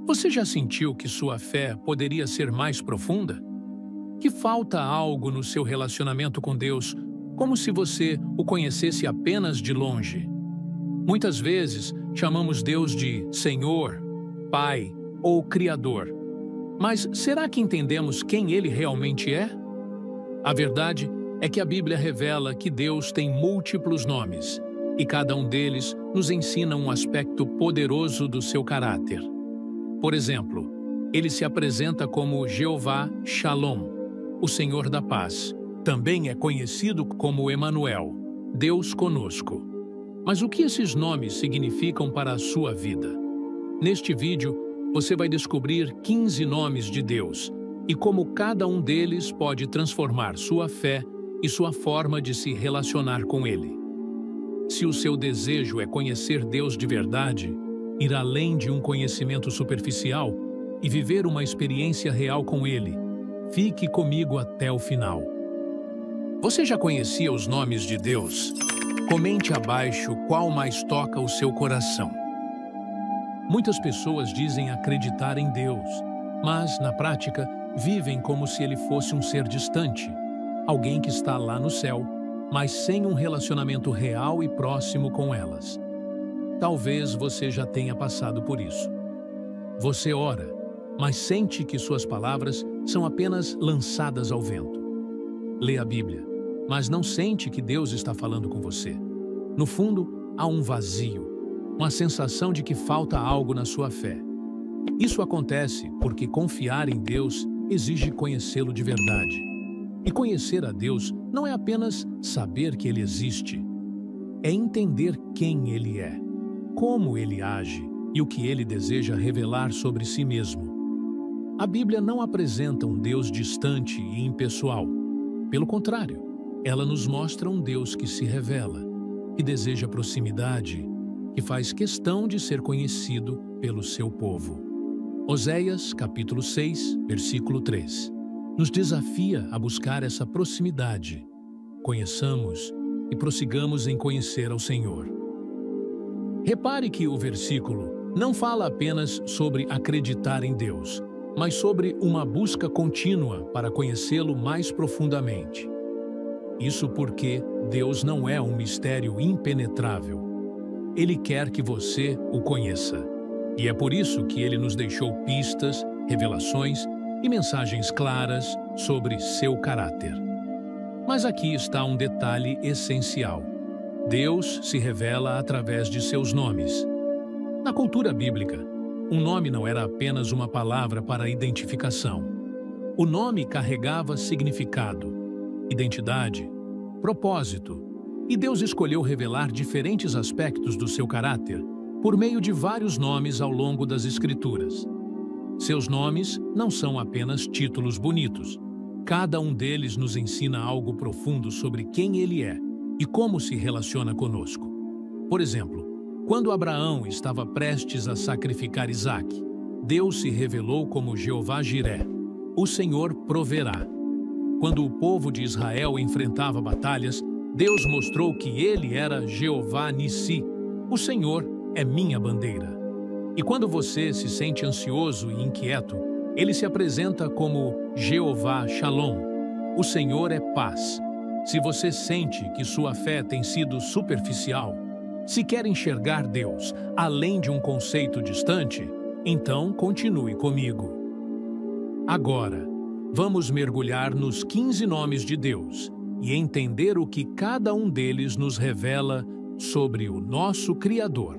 Você já sentiu que sua fé poderia ser mais profunda? Que falta algo no seu relacionamento com Deus, como se você o conhecesse apenas de longe? Muitas vezes chamamos Deus de Senhor, Pai ou Criador. Mas será que entendemos quem Ele realmente é? A verdade é que a Bíblia revela que Deus tem múltiplos nomes, e cada um deles nos ensina um aspecto poderoso do seu caráter. Por exemplo, Ele se apresenta como Jeová Shalom, o Senhor da Paz. Também é conhecido como Emanuel, Deus conosco. Mas o que esses nomes significam para a sua vida? Neste vídeo, você vai descobrir 15 nomes de Deus e como cada um deles pode transformar sua fé e sua forma de se relacionar com Ele. Se o seu desejo é conhecer Deus de verdade, ir além de um conhecimento superficial e viver uma experiência real com Ele, fique comigo até o final. Você já conhecia os nomes de Deus? Comente abaixo qual mais toca o seu coração. Muitas pessoas dizem acreditar em Deus, mas, na prática, vivem como se Ele fosse um ser distante, alguém que está lá no céu, mas sem um relacionamento real e próximo com elas. Talvez você já tenha passado por isso. Você ora, mas sente que suas palavras são apenas lançadas ao vento. Lê a Bíblia, mas não sente que Deus está falando com você. No fundo, há um vazio, uma sensação de que falta algo na sua fé. Isso acontece porque confiar em Deus exige conhecê-lo de verdade. E conhecer a Deus não é apenas saber que Ele existe, é entender quem Ele é, como Ele age e o que Ele deseja revelar sobre si mesmo. A Bíblia não apresenta um Deus distante e impessoal. Pelo contrário, ela nos mostra um Deus que se revela, que deseja proximidade, que faz questão de ser conhecido pelo seu povo. Oséias, capítulo 6, versículo 3, nos desafia a buscar essa proximidade. Conheçamos e prossigamos em conhecer ao Senhor. Repare que o versículo não fala apenas sobre acreditar em Deus, mas sobre uma busca contínua para conhecê-lo mais profundamente. Isso porque Deus não é um mistério impenetrável. Ele quer que você o conheça. E é por isso que Ele nos deixou pistas, revelações e mensagens claras sobre seu caráter. Mas aqui está um detalhe essencial. Deus se revela através de seus nomes. Na cultura bíblica, um nome não era apenas uma palavra para identificação. O nome carregava significado, identidade, propósito, e Deus escolheu revelar diferentes aspectos do seu caráter por meio de vários nomes ao longo das Escrituras. Seus nomes não são apenas títulos bonitos. Cada um deles nos ensina algo profundo sobre quem Ele é e como se relaciona conosco. Por exemplo, quando Abraão estava prestes a sacrificar Isaque, Deus se revelou como Jeová Jiré, o Senhor proverá. Quando o povo de Israel enfrentava batalhas, Deus mostrou que Ele era Jeová Nissi, o Senhor é minha bandeira. E quando você se sente ansioso e inquieto, Ele se apresenta como Jeová Shalom, o Senhor é paz. Se você sente que sua fé tem sido superficial, se quer enxergar Deus além de um conceito distante, então continue comigo. Agora, vamos mergulhar nos 15 nomes de Deus e entender o que cada um deles nos revela sobre o nosso Criador.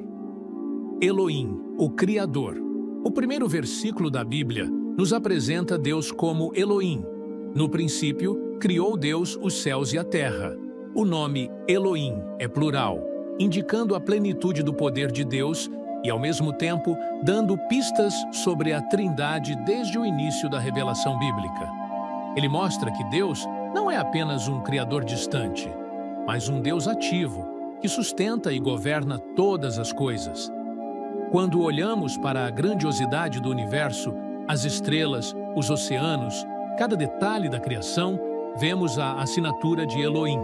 Elohim, o Criador. O primeiro versículo da Bíblia nos apresenta Deus como Elohim. No princípio, criou Deus os céus e a terra. O nome Elohim é plural, indicando a plenitude do poder de Deus e, ao mesmo tempo, dando pistas sobre a Trindade desde o início da revelação bíblica. Ele mostra que Deus não é apenas um Criador distante, mas um Deus ativo, que sustenta e governa todas as coisas. Quando olhamos para a grandiosidade do universo, as estrelas, os oceanos, cada detalhe da criação, vemos a assinatura de Elohim.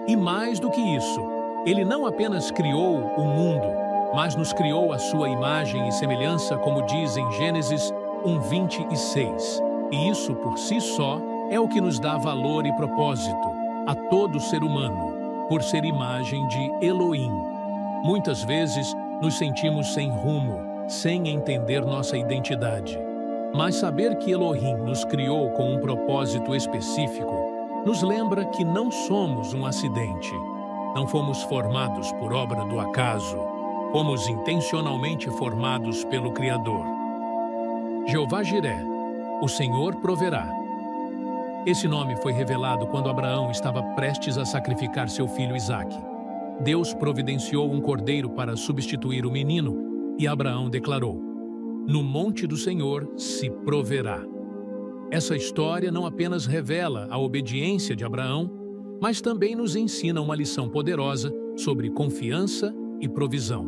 E mais do que isso, Ele não apenas criou o mundo, mas nos criou à sua imagem e semelhança, como diz em Gênesis 1:26. E isso, por si só, é o que nos dá valor e propósito a todo ser humano, por ser imagem de Elohim. Muitas vezes nos sentimos sem rumo, sem entender nossa identidade. Mas saber que Elohim nos criou com um propósito específico nos lembra que não somos um acidente. Não fomos formados por obra do acaso. Fomos intencionalmente formados pelo Criador. Jeová Jiré, o Senhor proverá. Esse nome foi revelado quando Abraão estava prestes a sacrificar seu filho Isaque. Deus providenciou um cordeiro para substituir o menino e Abraão declarou: "No monte do Senhor se proverá." Essa história não apenas revela a obediência de Abraão, mas também nos ensina uma lição poderosa sobre confiança e provisão.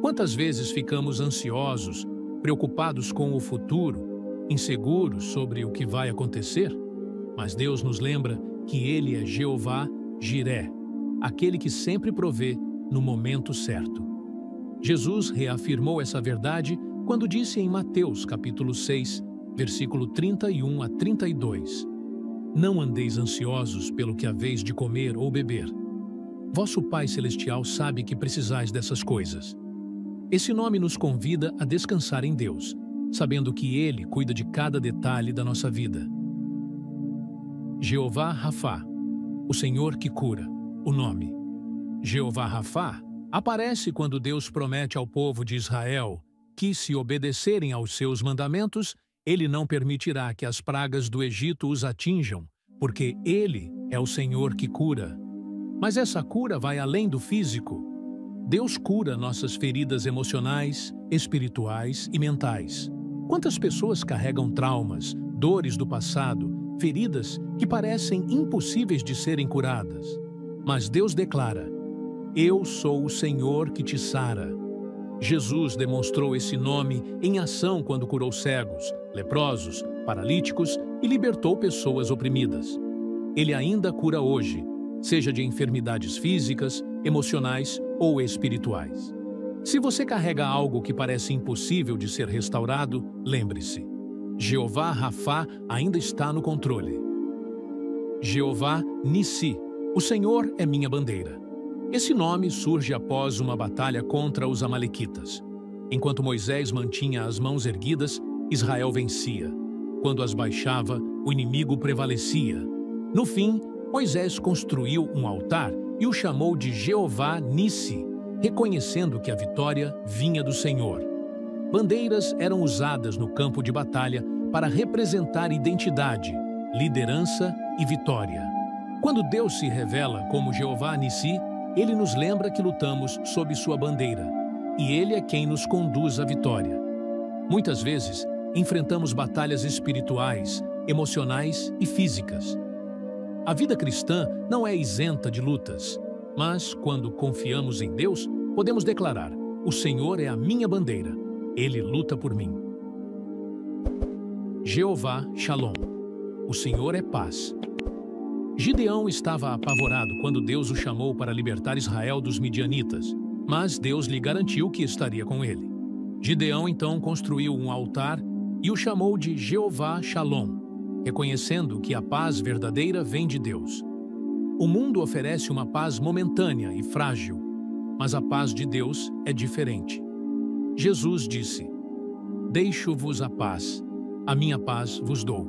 Quantas vezes ficamos ansiosos, preocupados com o futuro, inseguros sobre o que vai acontecer? Mas Deus nos lembra que Ele é Jeová Jiré, aquele que sempre provê no momento certo. Jesus reafirmou essa verdade quando disse em Mateus capítulo 6, versículo 31 a 32, "Não andeis ansiosos pelo que haveis de comer ou beber. Vosso Pai Celestial sabe que precisais dessas coisas." Esse nome nos convida a descansar em Deus, sabendo que Ele cuida de cada detalhe da nossa vida. Jeová Rafá, o Senhor que cura, o nome. Jeová Rafá aparece quando Deus promete ao povo de Israel que, se obedecerem aos seus mandamentos, Ele não permitirá que as pragas do Egito os atinjam, porque Ele é o Senhor que cura. Mas essa cura vai além do físico. Deus cura nossas feridas emocionais, espirituais e mentais. Quantas pessoas carregam traumas, dores do passado, feridas que parecem impossíveis de serem curadas? Mas Deus declara: "Eu sou o Senhor que te sara." Jesus demonstrou esse nome em ação quando curou cegos, leprosos, paralíticos e libertou pessoas oprimidas. Ele ainda cura hoje, seja de enfermidades físicas, emocionais ou espirituais. Se você carrega algo que parece impossível de ser restaurado, lembre-se: Jeová Rafá ainda está no controle. Jeová Nissi, o Senhor é minha bandeira. Esse nome surge após uma batalha contra os amalequitas. Enquanto Moisés mantinha as mãos erguidas, Israel vencia. Quando as baixava, o inimigo prevalecia. No fim, Moisés construiu um altar e o chamou de Jeová Nissi, reconhecendo que a vitória vinha do Senhor. Bandeiras eram usadas no campo de batalha para representar identidade, liderança e vitória. Quando Deus se revela como Jeová Nissi, Ele nos lembra que lutamos sob sua bandeira, e Ele é quem nos conduz à vitória. Muitas vezes, enfrentamos batalhas espirituais, emocionais e físicas. A vida cristã não é isenta de lutas, mas, quando confiamos em Deus, podemos declarar: "O Senhor é a minha bandeira, Ele luta por mim." Jeová Shalom, o Senhor é paz. Gideão estava apavorado quando Deus o chamou para libertar Israel dos midianitas, mas Deus lhe garantiu que estaria com ele. Gideão então construiu um altar e o chamou de Jeová Shalom, reconhecendo que a paz verdadeira vem de Deus. O mundo oferece uma paz momentânea e frágil, mas a paz de Deus é diferente. Jesus disse: "Deixo-vos a paz, a minha paz vos dou.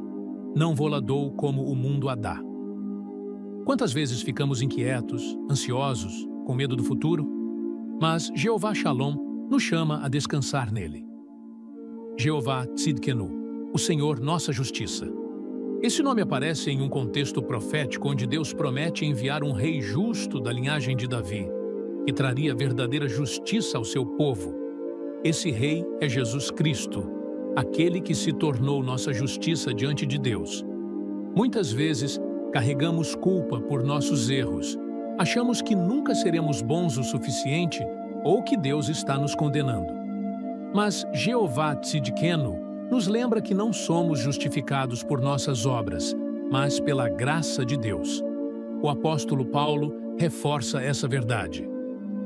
Não vou-la dou como o mundo a dá." Quantas vezes ficamos inquietos, ansiosos, com medo do futuro? Mas Jeová Shalom nos chama a descansar nele. Jeová Tzidkenu, o Senhor nossa justiça. Esse nome aparece em um contexto profético onde Deus promete enviar um rei justo da linhagem de Davi, que traria verdadeira justiça ao seu povo. Esse rei é Jesus Cristo, aquele que se tornou nossa justiça diante de Deus. Muitas vezes, carregamos culpa por nossos erros. Achamos que nunca seremos bons o suficiente ou que Deus está nos condenando. Mas Jeová Tzidkenu nos lembra que não somos justificados por nossas obras, mas pela graça de Deus. O apóstolo Paulo reforça essa verdade.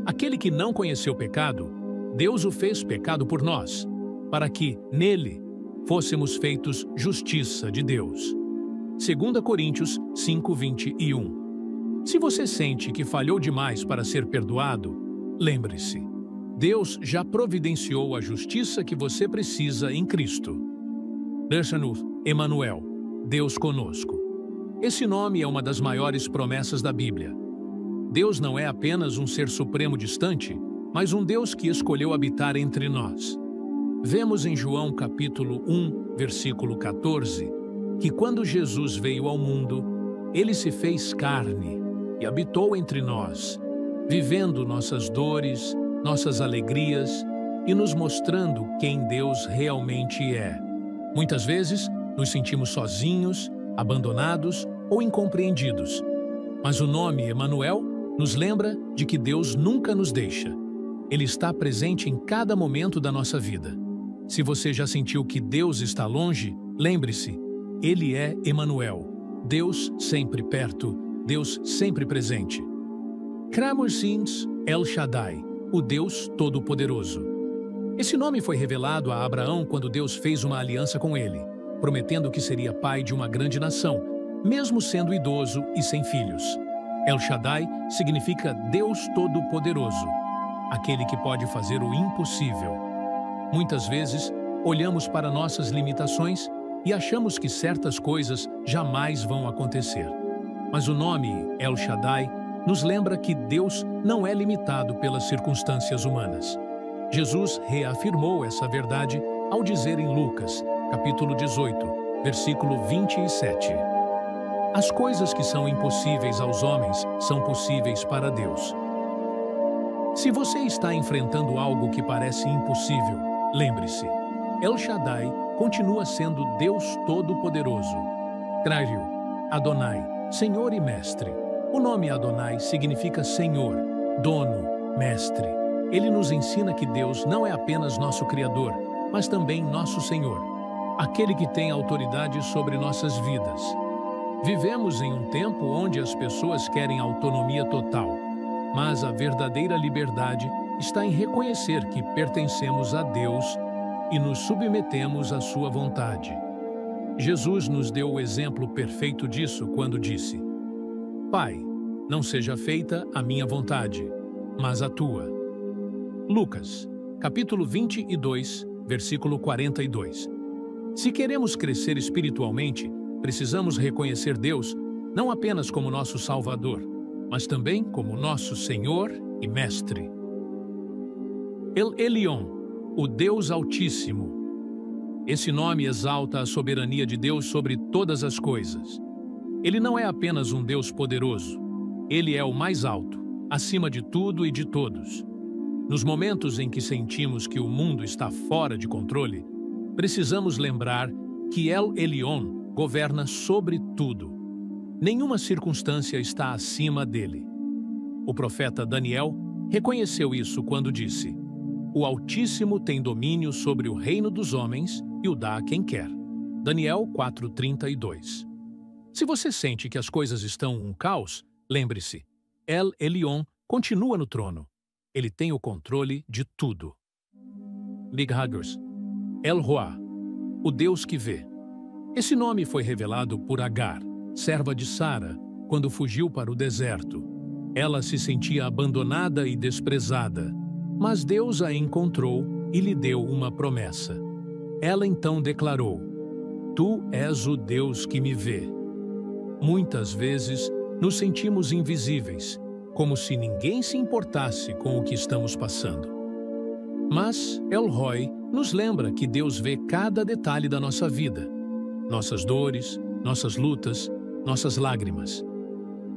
Aquele que não conheceu pecado, Deus o fez pecado por nós, para que, nele, fôssemos feitos justiça de Deus. 2 Coríntios 5:21. Se você sente que falhou demais para ser perdoado, lembre-se, Deus já providenciou a justiça que você precisa em Cristo. Dershanu, Emanuel, Deus conosco. Esse nome é uma das maiores promessas da Bíblia. Deus não é apenas um ser supremo distante, mas um Deus que escolheu habitar entre nós. Vemos em João capítulo 1, versículo 14, que quando Jesus veio ao mundo, ele se fez carne e habitou entre nós, vivendo nossas dores, nossas alegrias e nos mostrando quem Deus realmente é. Muitas vezes, nos sentimos sozinhos, abandonados ou incompreendidos. Mas o nome Emanuel nos lembra de que Deus nunca nos deixa. Ele está presente em cada momento da nossa vida. Se você já sentiu que Deus está longe, lembre-se, Ele é Emanuel, Deus sempre perto, Deus sempre presente. Kramer Sins El Shaddai, o Deus Todo-Poderoso. Esse nome foi revelado a Abraão quando Deus fez uma aliança com ele, prometendo que seria pai de uma grande nação, mesmo sendo idoso e sem filhos. El Shaddai significa Deus Todo-Poderoso, aquele que pode fazer o impossível. Muitas vezes, olhamos para nossas limitações e achamos que certas coisas jamais vão acontecer. Mas o nome El Shaddai nos lembra que Deus não é limitado pelas circunstâncias humanas. Jesus reafirmou essa verdade ao dizer em Lucas, capítulo 18, versículo 27. As coisas que são impossíveis aos homens são possíveis para Deus. Se você está enfrentando algo que parece impossível, lembre-se, El Shaddai continua sendo Deus Todo-Poderoso. Krario, Adonai, Senhor e Mestre. O nome Adonai significa Senhor, Dono, Mestre. Ele nos ensina que Deus não é apenas nosso Criador, mas também nosso Senhor, aquele que tem autoridade sobre nossas vidas. Vivemos em um tempo onde as pessoas querem autonomia total, mas a verdadeira liberdade está em reconhecer que pertencemos a Deus e nos submetemos à sua vontade. Jesus nos deu o exemplo perfeito disso quando disse: Pai, não seja feita a minha vontade, mas a tua. Lucas, capítulo 22, versículo 42. Se queremos crescer espiritualmente, precisamos reconhecer Deus não apenas como nosso Salvador, mas também como nosso Senhor e Mestre. El Elyon, o Deus Altíssimo. Esse nome exalta a soberania de Deus sobre todas as coisas. Ele não é apenas um Deus poderoso. Ele é o mais alto, acima de tudo e de todos. Nos momentos em que sentimos que o mundo está fora de controle, precisamos lembrar que El Elyon governa sobre tudo. Nenhuma circunstância está acima dele. O profeta Daniel reconheceu isso quando disse: O Altíssimo tem domínio sobre o reino dos homens e o dá a quem quer. Daniel 4:32. Se você sente que as coisas estão um caos, lembre-se, El Elyon continua no trono. Ele tem o controle de tudo. Big Huggers. El Roi, o Deus que vê. Esse nome foi revelado por Agar, serva de Sara, quando fugiu para o deserto. Ela se sentia abandonada e desprezada, mas Deus a encontrou e lhe deu uma promessa. Ela então declarou: Tu és o Deus que me vê. Muitas vezes nos sentimos invisíveis, como se ninguém se importasse com o que estamos passando. Mas El Roi nos lembra que Deus vê cada detalhe da nossa vida, nossas dores, nossas lutas, nossas lágrimas.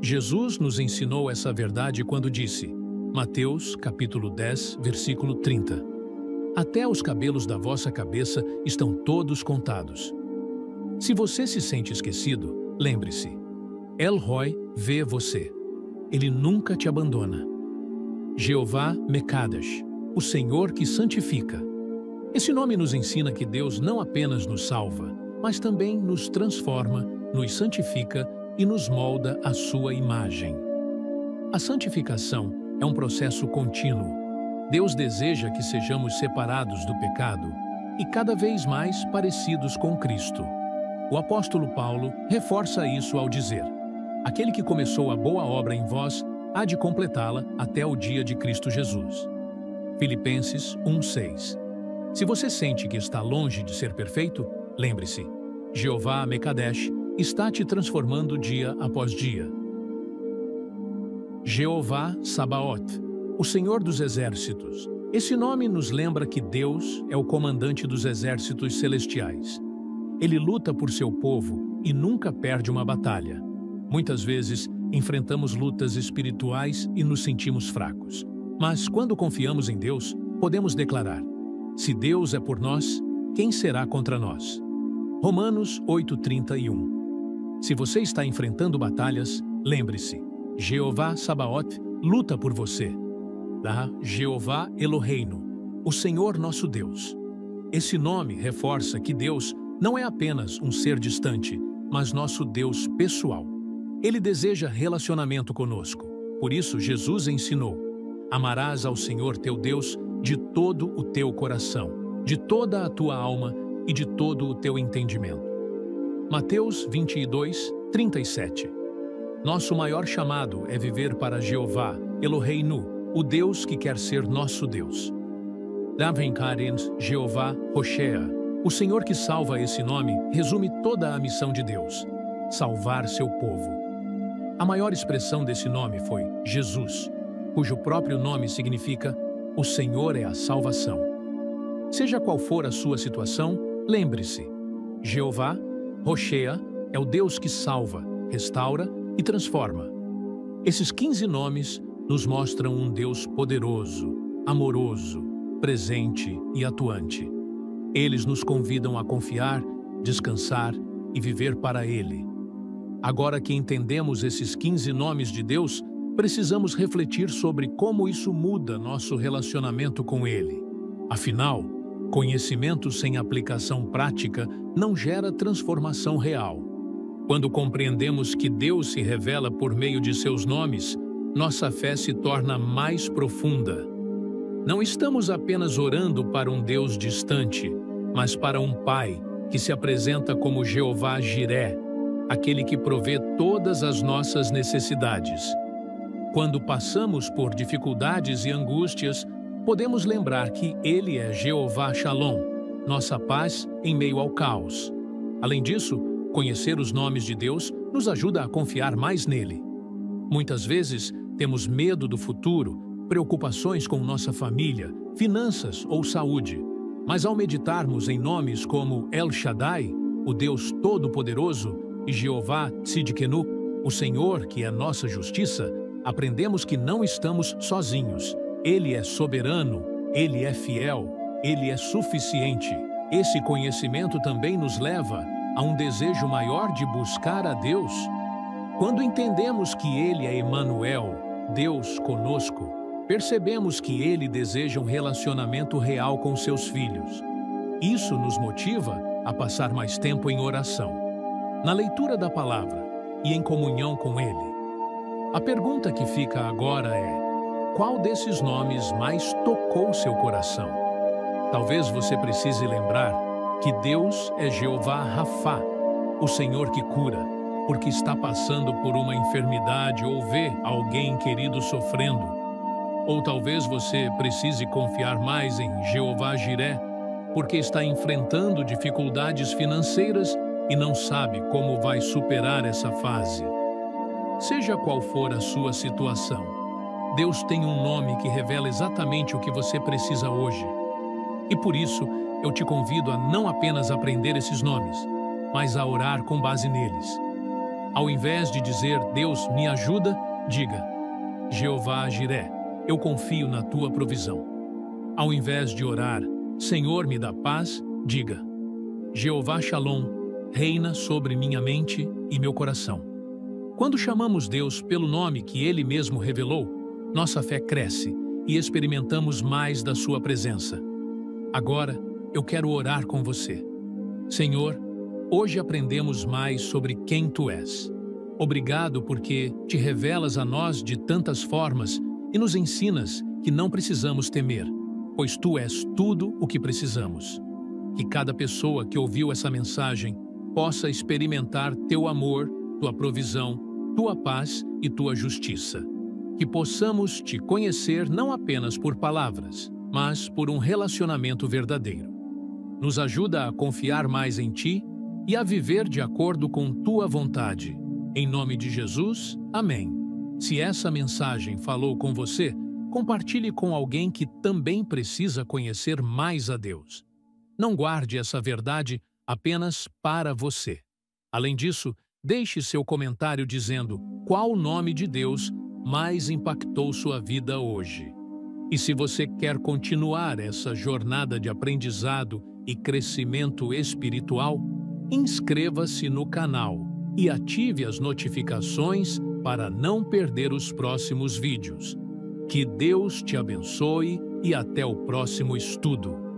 Jesus nos ensinou essa verdade quando disse, Mateus, capítulo 10, versículo 30, Até os cabelos da vossa cabeça estão todos contados. Se você se sente esquecido, lembre-se, El Roi vê você. Ele nunca te abandona. Jeová Mekadesh, o Senhor que santifica. Esse nome nos ensina que Deus não apenas nos salva, mas também nos transforma, nos santifica e nos molda à sua imagem. A santificação é um processo contínuo. Deus deseja que sejamos separados do pecado e cada vez mais parecidos com Cristo. O apóstolo Paulo reforça isso ao dizer: aquele que começou a boa obra em vós há de completá-la até o dia de Cristo Jesus. Filipenses 1:6. Se você sente que está longe de ser perfeito, lembre-se, Jeová Mekadesh está te transformando dia após dia. Jeová Sabaoth, o Senhor dos Exércitos. Esse nome nos lembra que Deus é o comandante dos exércitos celestiais. Ele luta por seu povo e nunca perde uma batalha. Muitas vezes, enfrentamos lutas espirituais e nos sentimos fracos. Mas, quando confiamos em Deus, podemos declarar: se Deus é por nós, quem será contra nós? Romanos 8:31. Se você está enfrentando batalhas, lembre-se, Jeová Sabaoth luta por você. Jeová Eloheinu, o Senhor nosso Deus. Esse nome reforça que Deus não é apenas um ser distante, mas nosso Deus pessoal. Ele deseja relacionamento conosco. Por isso, Jesus ensinou: amarás ao Senhor teu Deus de todo o teu coração, de toda a tua alma e de todo o teu entendimento. Mateus 22:37. Nosso maior chamado é viver para Jeová Eloheinu, o Deus que quer ser nosso Deus. Davenkarens Jeová Hoshea, o Senhor que salva. Esse nome resume toda a missão de Deus: salvar seu povo. A maior expressão desse nome foi Jesus, cujo próprio nome significa o Senhor é a salvação. Seja qual for a sua situação, lembre-se, Jeová Hoshea é o Deus que salva, restaura e transforma. Esses 15 nomes nos mostram um Deus poderoso, amoroso, presente e atuante. Eles nos convidam a confiar, descansar e viver para Ele. Agora que entendemos esses 15 nomes de Deus, precisamos refletir sobre como isso muda nosso relacionamento com Ele. Afinal, conhecimento sem aplicação prática não gera transformação real. Quando compreendemos que Deus se revela por meio de seus nomes, nossa fé se torna mais profunda. Não estamos apenas orando para um Deus distante, mas para um Pai que se apresenta como Jeová Jiré, aquele que provê todas as nossas necessidades. Quando passamos por dificuldades e angústias, podemos lembrar que Ele é Jeová Shalom, nossa paz em meio ao caos. Além disso, conhecer os nomes de Deus nos ajuda a confiar mais nele. Muitas vezes, temos medo do futuro, preocupações com nossa família, finanças ou saúde. Mas ao meditarmos em nomes como El Shaddai, o Deus Todo-Poderoso, e Jeová Tzidkenu, o Senhor que é nossa justiça, aprendemos que não estamos sozinhos. Ele é soberano, Ele é fiel, Ele é suficiente. Esse conhecimento também nos leva a um desejo maior de buscar a Deus. Quando entendemos que Ele é Emanuel, Deus conosco, percebemos que Ele deseja um relacionamento real com seus filhos. Isso nos motiva a passar mais tempo em oração, na leitura da palavra e em comunhão com Ele. A pergunta que fica agora é: qual desses nomes mais tocou seu coração? Talvez você precise lembrar que Deus é Jeová Rafá, o Senhor que cura, porque está passando por uma enfermidade ou vê alguém querido sofrendo. Ou talvez você precise confiar mais em Jeová Jiré, porque está enfrentando dificuldades financeiras e não sabe como vai superar essa fase. Seja qual for a sua situação, Deus tem um nome que revela exatamente o que você precisa hoje. E por isso, eu te convido a não apenas aprender esses nomes, mas a orar com base neles. Ao invés de dizer, Deus me ajuda, diga, Jeová Jiré, eu confio na tua provisão. Ao invés de orar, Senhor me dá paz, diga, Jeová Shalom, reina sobre minha mente e meu coração. Quando chamamos Deus pelo nome que Ele mesmo revelou, nossa fé cresce e experimentamos mais da sua presença. Agora, eu quero orar com você. Senhor, hoje aprendemos mais sobre quem Tu és. Obrigado porque Te revelas a nós de tantas formas e nos ensinas que não precisamos temer, pois Tu és tudo o que precisamos. Que cada pessoa que ouviu essa mensagem possa experimentar Teu amor, Tua provisão, Tua paz e Tua justiça. Que possamos Te conhecer não apenas por palavras, mas por um relacionamento verdadeiro. Nos ajuda a confiar mais em Ti e a viver de acordo com Tua vontade. Em nome de Jesus, amém. Se essa mensagem falou com você, compartilhe com alguém que também precisa conhecer mais a Deus. Não guarde essa verdade apenas para você. Além disso, deixe seu comentário dizendo qual nome de Deus mais impactou sua vida hoje. E se você quer continuar essa jornada de aprendizado e crescimento espiritual, inscreva-se no canal e ative as notificações para não perder os próximos vídeos. Que Deus te abençoe e até o próximo estudo.